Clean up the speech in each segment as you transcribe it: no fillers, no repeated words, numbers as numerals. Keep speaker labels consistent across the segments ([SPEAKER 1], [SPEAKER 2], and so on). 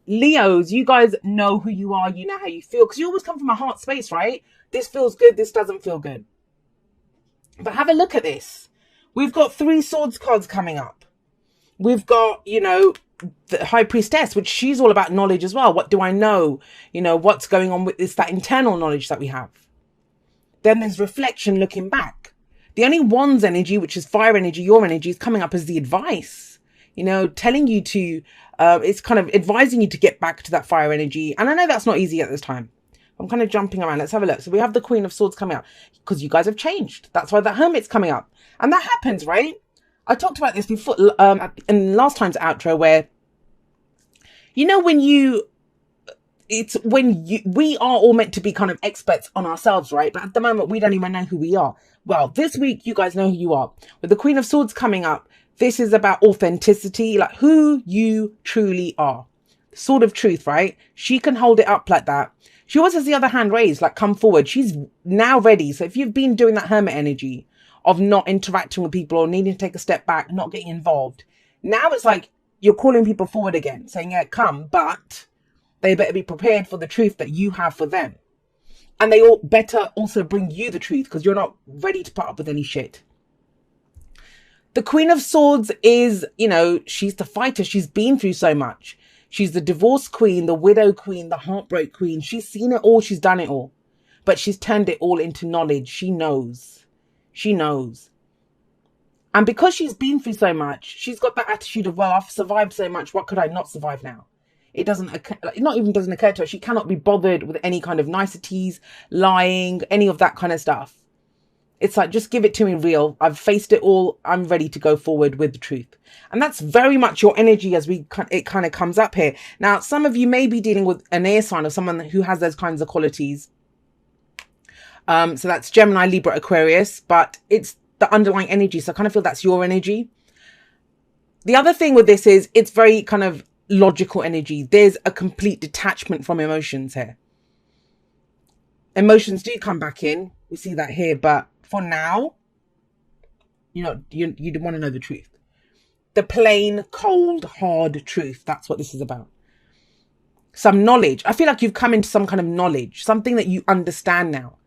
[SPEAKER 1] Leos, you guys know who you are. You know how you feel because you always come from a heart space, right? This feels good. This doesn't feel good. But have a look at this. We've got 3 swords cards coming up. We've got, the high priestess, which she's all about knowledge as well. What do I know? What's going on with this, that internal knowledge that we have. Then there's reflection, looking back. The only wands energy, which is fire energy, your energy, is coming up as the advice, telling you to, it's kind of advising you to get back to that fire energy. And I know that's not easy at this time. I'm kind of jumping around. Let's have a look. So we have the Queen of Swords coming up because you guys have changed. That's why the Hermit's coming up. And that happens, right? I talked about this before in last time's outro where, we are all meant to be kind of experts on ourselves, right? But at the moment, we don't even know who we are. Well, this week, you guys know who you are. With the Queen of Swords coming up, this is about authenticity, like who you truly are. Sword of truth, right? She can hold it up like that. She always has the other hand raised, like come forward. She's now ready. So if you've been doing that hermit energy of not interacting with people or needing to take a step back, not getting involved, now it's like you're calling people forward again, saying, yeah, come, but they better be prepared for the truth that you have for them. And they all better also bring you the truth because you're not ready to put up with any shit. The Queen of Swords is, she's the fighter. She's been through so much. She's the divorce queen, the widow queen, the heartbreak queen. She's seen it all. She's done it all. But she's turned it all into knowledge. She knows. She knows. And because she's been through so much, she's got that attitude of, well, I've survived so much. What could I not survive now? It doesn't occur to her. She cannot be bothered with any kind of niceties, lying, any of that kind of stuff. It's like, just give it to me real. I've faced it all. I'm ready to go forward with the truth. And that's very much your energy as it kind of comes up here. Now, some of you may be dealing with an air sign or someone who has those kinds of qualities. So that's Gemini, Libra, Aquarius, but it's the underlying energy. So I kind of feel that's your energy. The other thing with this is it's very kind of logical energy. There's a complete detachment from emotions here. Emotions do come back in. We see that here, but for now, you want to know the truth. The plain, cold, hard truth. That's what this is about. Some knowledge. I feel like you've come into some kind of knowledge, something that you understand now.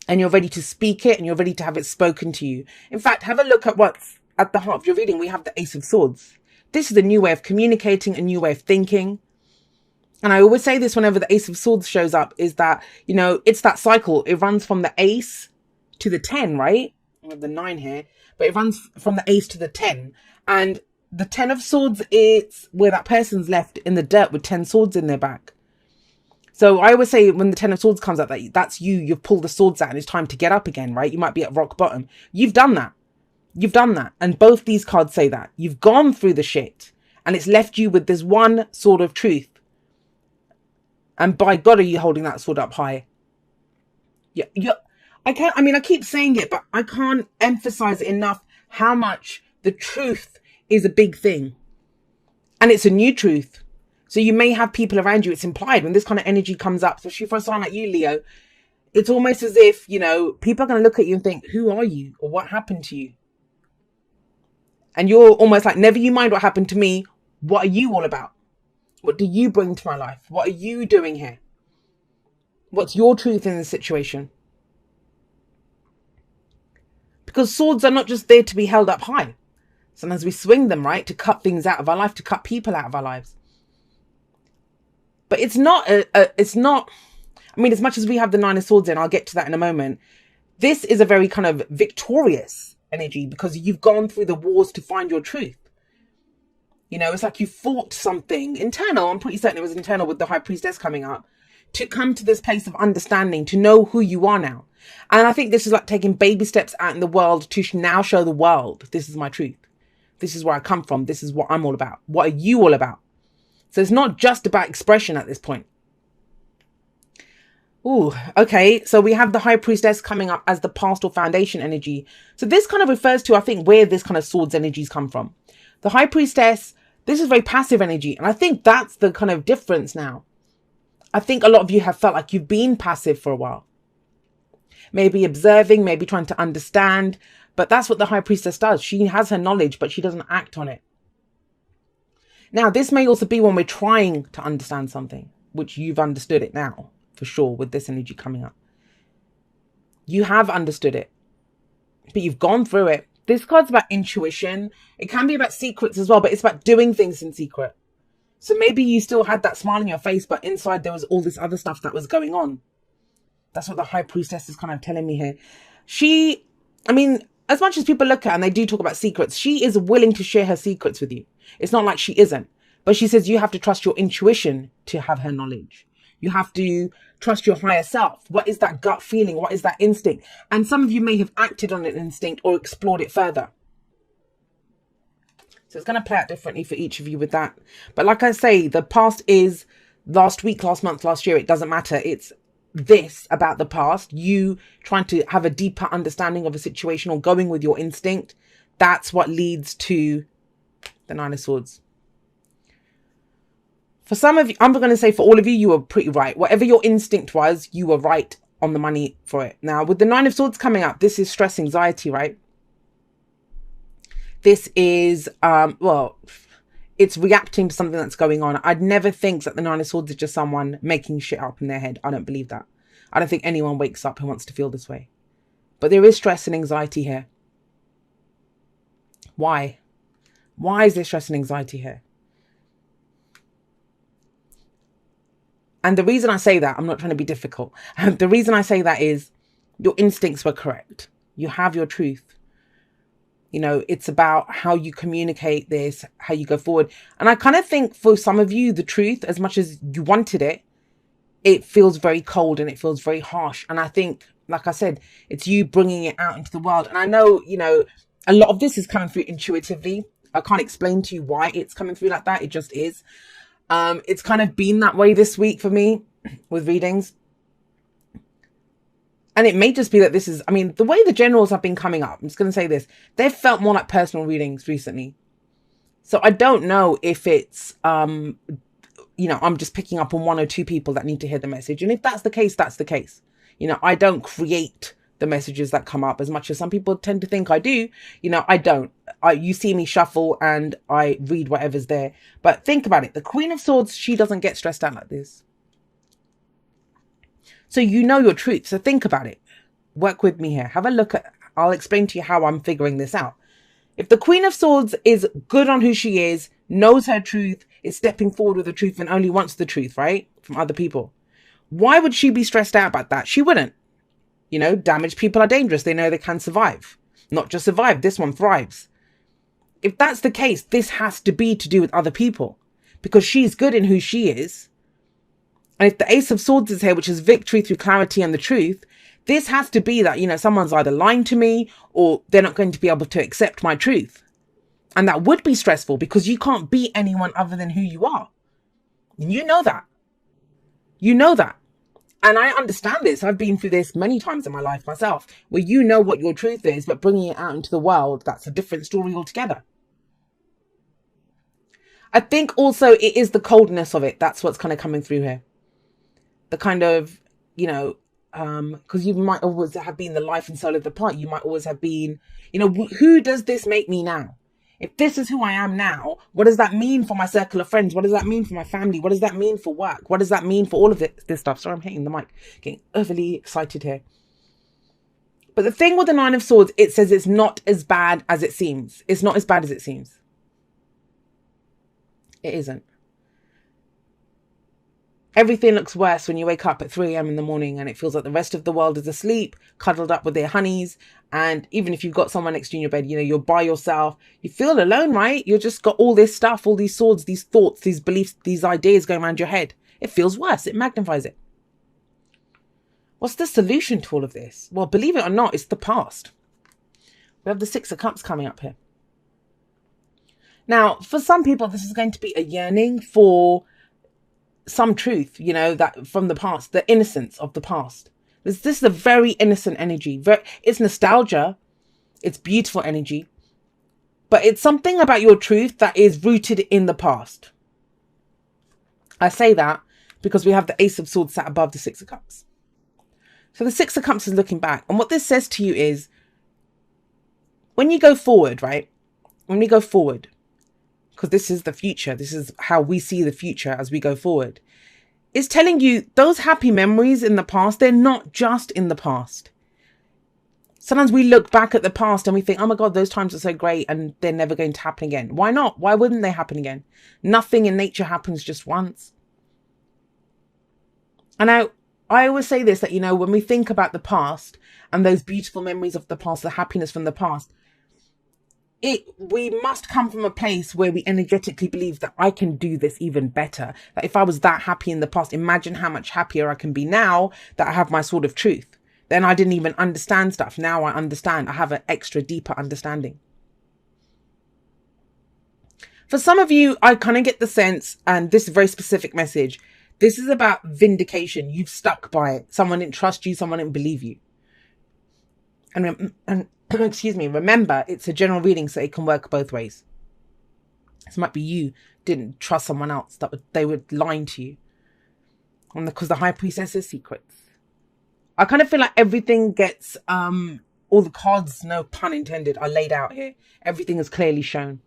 [SPEAKER 1] And you're ready to speak it and you're ready to have it spoken to you. In fact, have a look at what's at the heart of your reading. We have the Ace of Swords. This is a new way of communicating, a new way of thinking. And I always say this whenever the Ace of Swords shows up is that, it's that cycle. It runs from the Ace to the 10, right? I have the 9 here, but it runs from the Ace to the 10. And the 10 of Swords is where that person's left in the dirt with 10 swords in their back. So I always say when the 10 of Swords comes out, that's you. You've pulled the swords out and it's time to get up again, right? You might be at rock bottom. You've done that. You've done that. And both these cards say that. You've gone through the shit and it's left you with this one sword of truth. And by God, are you holding that sword up high? Yeah. I keep saying it, but I can't emphasize it enough how much the truth is a big thing. And it's a new truth. So you may have people around you. It's implied when this kind of energy comes up, especially for a sign like you, Leo, it's almost as if, people are going to look at you and think, who are you? Or what happened to you? And you're almost like, never you mind what happened to me. What are you all about? What do you bring to my life? What are you doing here? What's your truth in the situation? Because swords are not just there to be held up high. Sometimes we swing them, right? To cut things out of our life, to cut people out of our lives. But it's not, as much as we have the 9 of Swords in, I'll get to that in a moment. This is a very kind of victorious energy because you've gone through the wars to find your truth. It's like you fought something internal. I'm pretty certain it was internal with the High Priestess coming up to come to this place of understanding, to know who you are now. And I think this is like taking baby steps out in the world to now show the world, this is my truth. This is where I come from. This is what I'm all about. What are you all about? So it's not just about expression at this point. Ooh, okay. So we have the High Priestess coming up as the past or foundation energy. So this kind of refers to, I think, where this kind of swords energies come from. The High Priestess, this is very passive energy. And I think that's the kind of difference now. I think a lot of you have felt like you've been passive for a while. Maybe observing, maybe trying to understand. But that's what the High Priestess does. She has her knowledge, but she doesn't act on it. Now, this may also be when we're trying to understand something, which you've understood it now, for sure, with this energy coming up. You have understood it, but you've gone through it. This card's about intuition. It can be about secrets as well, but it's about doing things in secret. So maybe you still had that smile on your face, but inside there was all this other stuff that was going on. That's what the High Priestess is kind of telling me here. As much as people look at her and they do talk about secrets, she is willing to share her secrets with you. It's not like she isn't. But she says you have to trust your intuition to have her knowledge. You have to trust your higher self. What is that gut feeling? What is that instinct? And some of you may have acted on an instinct or explored it further. So it's going to play out differently for each of you with that. But like I say, the past is last week, last month, last year. It doesn't matter. It's this about the past. You trying to have a deeper understanding of a situation or going with your instinct. That's what leads to the Nine of Swords. For some of you, I'm going to say for all of you, you were pretty right. Whatever your instinct was, you were right on the money for it. Now, with the Nine of Swords coming up, this is stress, anxiety, right? This is, it's reacting to something that's going on. I'd never think that the Nine of Swords is just someone making shit up in their head. I don't believe that. I don't think anyone wakes up who wants to feel this way. But there is stress and anxiety here. Why? Why is there stress and anxiety here? And the reason I say that, I'm not trying to be difficult. The reason I say that is your instincts were correct. You have your truth. You know, it's about how you communicate this, how you go forward. And I kind of think for some of you, the truth, as much as you wanted it, it feels very cold and it feels very harsh. And I think, like I said, it's you bringing it out into the world. And I know, you know, a lot of this is coming through intuitively. I can't explain to you why it's coming through like that. It just is. It's kind of been that way this week for me with readings. And it may just be that this is, the way the generals have been coming up, I'm just going to say this, they've felt more like personal readings recently. So I don't know if it's, I'm just picking up on one or two people that need to hear the message. And if that's the case, that's the case. You know, I don't create the messages that come up as much as some people tend to think I do. You know, I don't. You see me shuffle and I read whatever's there. But think about it. The Queen of Swords, she doesn't get stressed out like this. So you know your truth. So think about it. Work with me here. Have a look at, I'll explain to you how I'm figuring this out. If the Queen of Swords is good on who she is, knows her truth, is stepping forward with the truth and only wants the truth, right? From other people. Why would she be stressed out about that? She wouldn't. You know, damaged people are dangerous. They know they can survive. Not just survive, this one thrives. If that's the case, this has to be to do with other people. Because she's good in who she is. And if the Ace of Swords is here, which is victory through clarity and the truth, this has to be that, you know, someone's either lying to me or they're not going to be able to accept my truth. And that would be stressful because you can't be anyone other than who you are. And you know that. You know that. And I understand this. I've been through this many times in my life myself, where you know what your truth is, but bringing it out into the world, that's a different story altogether. I think also it is the coldness of it. That's what's kind of coming through here. The kind of, you know, because you might always have been the life and soul of the part. You might always have been, you know, who does this make me now? If this is who I am now, what does that mean for my circle of friends? What does that mean for my family? What does that mean for work? What does that mean for all of this stuff? Sorry, I'm hitting the mic, getting overly excited here. But the thing with the Nine of Swords, it says it's not as bad as it seems. It's not as bad as it seems. It isn't. Everything looks worse when you wake up at 3 a.m. in the morning and it feels like the rest of the world is asleep, cuddled up with their honeys. And even if you've got someone next to you in your bed, you know, you're by yourself. You feel alone, right? You've just got all this stuff, all these swords, these thoughts, these beliefs, these ideas going around your head. It feels worse. It magnifies it. What's the solution to all of this? Well, believe it or not, it's the past. We have the Six of Cups coming up here. Now, for some people, this is going to be a yearning for some truth, you know, that from the past, the innocence of the past. This is a very innocent energy. It's nostalgia. It's beautiful energy. But it's something about your truth that is rooted in the past. I say that because we have the Ace of Swords sat above the Six of Cups. So the Six of Cups is looking back. And what this says to you is, when you go forward, right? When we go forward, because this is the future. This is how we see the future as we go forward. It's telling you those happy memories in the past, they're not just in the past. Sometimes we look back at the past and we think, oh my God, those times are so great and they're never going to happen again. Why not? Why wouldn't they happen again? Nothing in nature happens just once. And I always say this, that, you know, when we think about the past and those beautiful memories of the past, the happiness from the past, we must come from a place where we energetically believe that I can do this even better. That if I was that happy in the past, imagine how much happier I can be now that I have my sword of truth. Then I didn't even understand stuff. Now I understand. I have an extra deeper understanding. For some of you, I kind of get the sense, and this is a very specific message, this is about vindication. You've stuck by it. Someone didn't trust you. Someone didn't believe you. And excuse me, remember, it's a general reading, so it can work both ways. This might be you didn't trust someone else, that they were lying to you. And because the High Priestess is secrets. I kind of feel like everything gets, all the cards, no pun intended, are laid out here. Everything is clearly shown.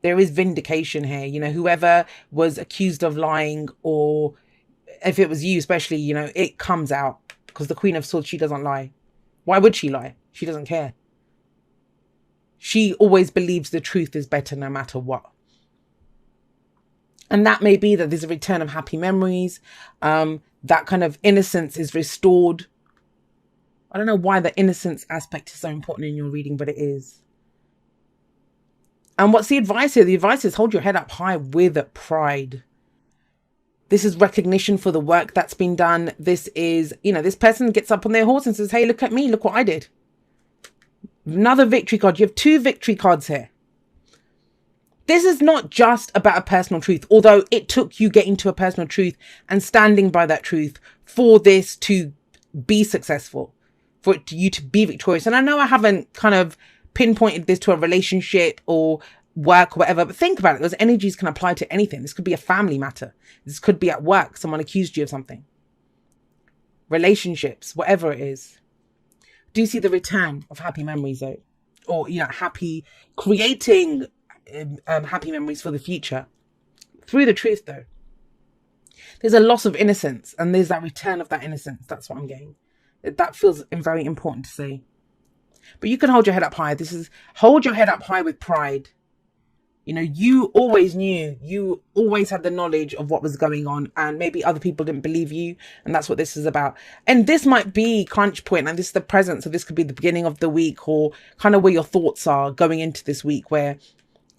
[SPEAKER 1] There is vindication here. You know, whoever was accused of lying, or if it was you especially, you know, it comes out. Because the Queen of Swords, she doesn't lie. Why would she lie? She doesn't care. She always believes the truth is better no matter what. And that may be that there's a return of happy memories. That kind of innocence is restored. I don't know why the innocence aspect is so important in your reading, but it is. And what's the advice here? The advice is hold your head up high with pride. This is recognition for the work that's been done. This is, you know, this person gets up on their horse and says, hey, look at me. Look what I did. Another victory card. You have 2 victory cards here. This is not just about a personal truth, although it took you getting to a personal truth and standing by that truth for this to be successful, for you to be victorious. And I know I haven't kind of pinpointed this to a relationship or work or whatever, but think about it. Those energies can apply to anything. This could be a family matter. This could be at work. Someone accused you of something. Relationships, whatever it is. Do you see the return of happy memories though? Or, you know, creating happy memories for the future through the truth though. There's a loss of innocence and there's that return of that innocence. That's what I'm getting. That feels very important to say. But you can hold your head up high. This is hold your head up high with pride. You know, you always knew, you always had the knowledge of what was going on, and maybe other people didn't believe you. And that's what this is about. And this might be crunch point, and this is the present. So this could be the beginning of the week, or kind of where your thoughts are going into this week, where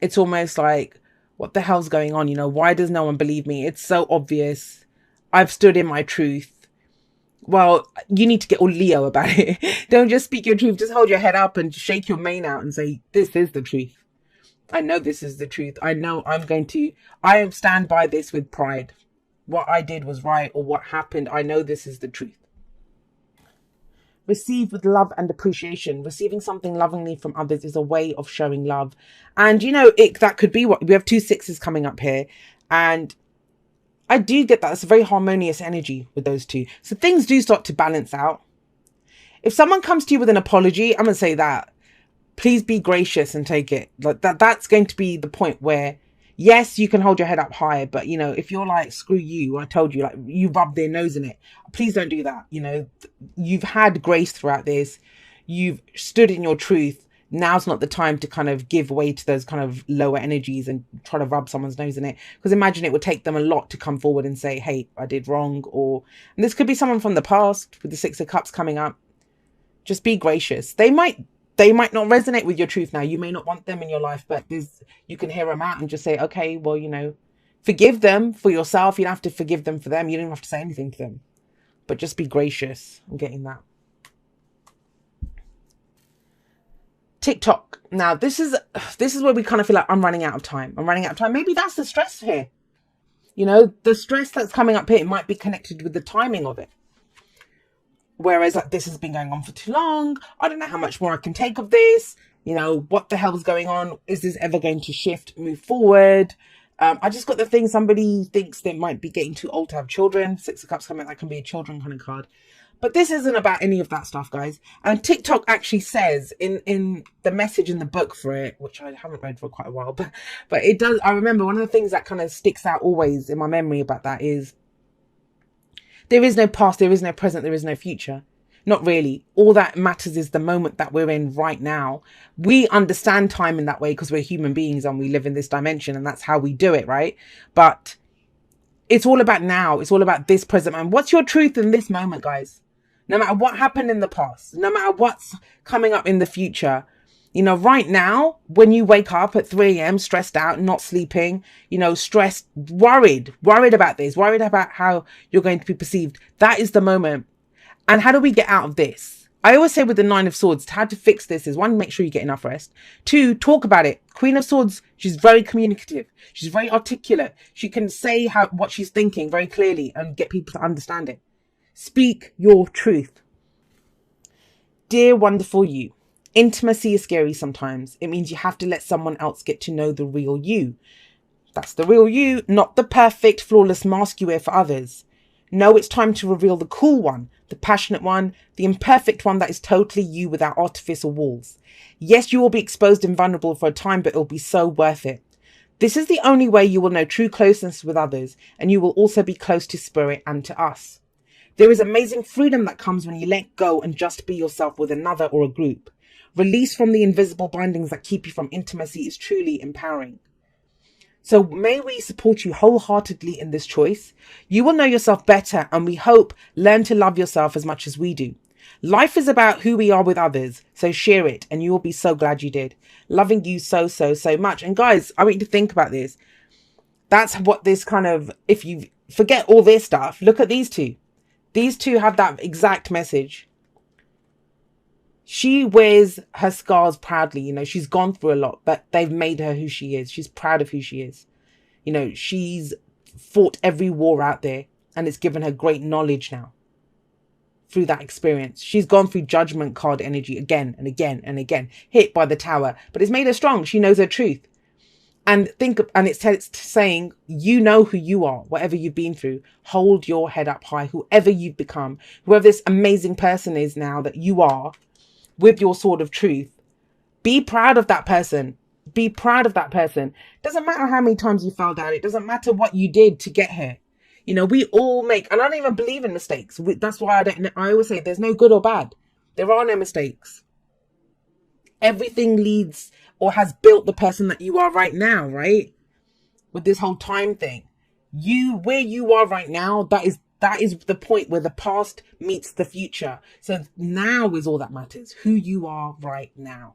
[SPEAKER 1] it's almost like, what the hell's going on? You know, why does no one believe me? It's so obvious. I've stood in my truth. Well, you need to get all Leo about it. Don't just speak your truth. Just hold your head up and shake your mane out and say, this is the truth. I know this is the truth. I know I stand by this with pride. What I did was right, or what happened, I know this is the truth. Receive with love and appreciation. Receiving something lovingly from others is a way of showing love. And, you know, that could be what we have 2 6s coming up here. And I do get that. It's a very harmonious energy with those 2. So things do start to balance out. If someone comes to you with an apology, I'm going to say that. Please be gracious and take it. Like that's going to be the point where, yes, you can hold your head up high, but, you know, if you're like, screw you, I told you, like, you rub their nose in it. Please don't do that. You know, you've had grace throughout this. You've stood in your truth. Now's not the time to kind of give way to those kind of lower energies and try to rub someone's nose in it. Because imagine it would take them a lot to come forward and say, hey, I did wrong. And this could be someone from the past with the 6 of Cups coming up. Just be gracious. They might not resonate with your truth now. You may not want them in your life, but you can hear them out and just say, okay, well, you know, forgive them for yourself. You don't have to forgive them for them. You don't have to say anything to them, but just be gracious. I'm getting that. TikTok. Now, this is where we kind of feel like I'm running out of time. Maybe that's the stress here. You know, the stress that's coming up here, it might be connected with the timing of it. Whereas like this has been going on for too long. I don't know how much more I can take of this. You know, what the hell is going on? Is this ever going to shift, move forward? I just got the thing, somebody thinks they might be getting too old to have children. 6 of Cups coming, that can be a children kind of card. But this isn't about any of that stuff, guys. And TikTok actually says in the message in the book for it, which I haven't read for quite a while, but it does. I remember one of the things that kind of sticks out always in my memory about that is there is no past, there is no present, there is no future. Not really. All that matters is the moment that we're in right now. We understand time in that way because we're human beings and we live in this dimension, and that's how we do it, right? But it's all about now. It's all about this present moment. What's your truth in this moment, guys? No matter what happened in the past, no matter what's coming up in the future, you know, right now, when you wake up at 3 a.m. stressed out, not sleeping, you know, stressed, worried about this, worried about how you're going to be perceived. That is the moment. And how do we get out of this? I always say with the Nine of Swords, how to fix this is 1, make sure you get enough rest. 2, talk about it. Queen of Swords, she's very communicative. She's very articulate. She can say what she's thinking very clearly and get people to understand it. Speak your truth. Dear wonderful you, intimacy is scary sometimes. It means you have to let someone else get to know the real you. That's the real you, not the perfect, flawless mask you wear for others. No, it's time to reveal the cool one, the passionate one, the imperfect one that is totally you without artifice or walls. Yes, you will be exposed and vulnerable for a time, but it'll be so worth it. This is the only way you will know true closeness with others, and you will also be close to spirit and to us. There is amazing freedom that comes when you let go and just be yourself with another or a group. Release from the invisible bindings that keep you from intimacy is truly empowering. So may we support you wholeheartedly in this choice. You will know yourself better, and we hope learn to love yourself as much as we do. Life is about who we are with others, so share it and you will be so glad you did. Loving you so much. And guys, I want you to think about this. That's what this kind of, if you forget all this stuff, look at these two. These two have that exact message. She wears her scars proudly. You know, she's gone through a lot, but they've made her who she is. She's proud of who she is. You know, she's fought every war out there, and it's given her great knowledge now through that experience. She's gone through judgment card energy again and again and again, hit by the tower, but it's made her strong. She knows her truth. And it's saying, you know who you are, whatever you've been through. Hold your head up high, whoever you've become, whoever this amazing person is now that you are, with your sword of truth. Be proud of that person. Be proud of that person. Doesn't matter how many times you fell down. It doesn't matter what you did to get here. You know, we all make, and I don't even believe in mistakes. That's why I always say there's no good or bad. There are no mistakes. Everything leads or has built the person that you are right now, right? With this whole time thing. Where you are right now, that is the point where the past meets the future. So now is all that matters. Who you are right now.